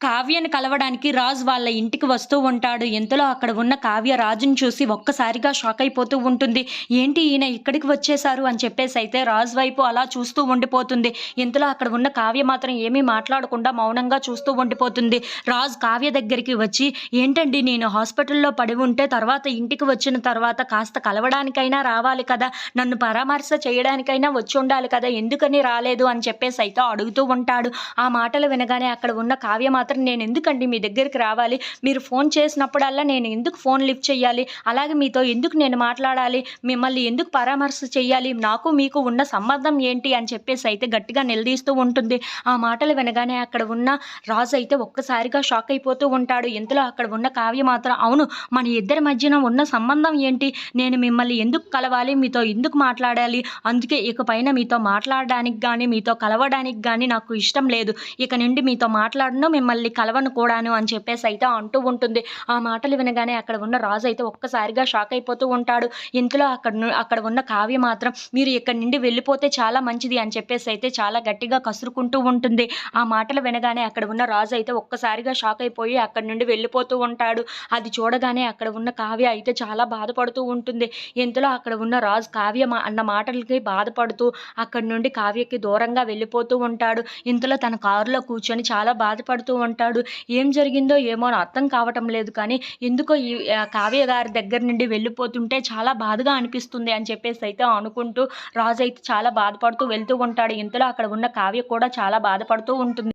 కావ్యని కలవడానికి రాజు వాళ్ళ ఇంటికి వస్తూ ఉంటాడు. ఇంతలో అక్కడ ఉన్న కావ్య రాజుని చూసి ఒక్కసారిగా షాక్ అయిపోతూ ఉంటుంది. ఏంటి ఈయన ఇక్కడికి వచ్చేసారు అని చెప్పేసైతే రాజు వైపు అలా చూస్తూ ఉండిపోతుంది. ఇంతలో అక్కడ ఉన్న కావ్య మాత్రం ఏమీ మాట్లాడకుండా మౌనంగా చూస్తూ ఉండిపోతుంది. రాజు కావ్య దగ్గరికి వచ్చి, ఏంటండి నేను హాస్పిటల్‌లో పడి ఉంటే తర్వాత ఇంటికి వచ్చిన తర్వాత కాస్త కలవడానికైనా రావాలి కదా! నన్ను పరామర్శ చేయడానికైనా వచ్చుండాలి కదా! ఎందుకని రాలేదు అని చెప్పేసైతే అడుగుతూ ఉంటాడు. ఆ మాటలు వినగానే అక్కడ ఉన్న కావ్య మాత్రం నేనెందుకండి మీ దగ్గరికి రావాలి? మీరు ఫోన్ చేసినప్పుడల్లా నేను ఎందుకు ఫోన్ లిఫ్ట్ చేయాలి? అలాగే మీతో ఎందుకు నేను మాట్లాడాలి? మిమ్మల్ని ఎందుకు పరామర్శ చేయాలి? నాకు మీకు ఉన్న సంబంధం ఏంటి? అని చెప్పేసైతే గట్టిగా నిలదీస్తూ ఉంటుంది. ఆ మాటలు వినగానే అక్కడ ఉన్న రాజు అయితే ఒక్కసారిగా షాక్ అయిపోతూ ఉంటాడు. ఇంతలో అక్కడ ఉన్న కావ్య మాత్రం అవును, మన ఇద్దరి మధ్యన ఉన్న సంబంధం ఏంటి? నేను మిమ్మల్ని ఎందుకు కలవాలి? మీతో ఎందుకు మాట్లాడాలి? అందుకే ఇకపైన మీతో మాట్లాడడానికి గాని, మీతో కలవడానికి గాని నాకు ఇష్టం లేదు. ఇక నుండి మీతో మాట్లాడను, మిమ్మల్ని కలవను కూడాను అని చెప్పేసైతే అంటూ ఉంటుంది. ఆ మాటలు వినగానే అక్కడ ఉన్న రాజు అయితే ఒక్కసారిగా షాక్ అయిపోతూ ఉంటాడు. ఇంతలో అక్కడ ఉన్న కావ్య మాత్రం మీరు ఇక్కడి నుండి వెళ్ళిపోతే చాలా మంచిది అని చెప్పేసైతే చాలా గట్టిగా కసురుకుంటూ ఉంటుంది. ఆ మాటలు వినగానే అక్కడ ఉన్న రాజు అయితే ఒక్కసారిగా షాక్ అయిపోయి అక్కడి నుండి వెళ్ళిపోతూ ఉంటాడు. అది చూడగానే అక్కడ ఉన్న కావ్య అయితే చాలా బాధపడుతూ ఉంటుంది. ఇంతలో అక్కడ ఉన్న రాజు కావ్య అన్న మాటలకి బాధపడుతూ అక్కడి నుండి కావ్యకి దూరంగా వెళ్ళిపోతూ ఉంటాడు. ఇంతలో తన కారులో కూర్చొని చాలా బాధపడుతూ ఉంటాడు. ఏం జరిగిందో ఏమో అర్థం కావటం లేదు కానీ ఎందుకో ఈ కావ్య గారి దగ్గర నుండి వెళ్ళిపోతుంటే చాలా బాధగా అనిపిస్తుంది అని చెప్పేసైతే అనుకుంటూ రాజు అయితే చాలా బాధపడుతూ వెళ్తూ ఉంటాడు. ఇంతలో అక్కడ ఉన్న కావ్య కూడా చాలా బాధపడుతూ ఉంటుంది.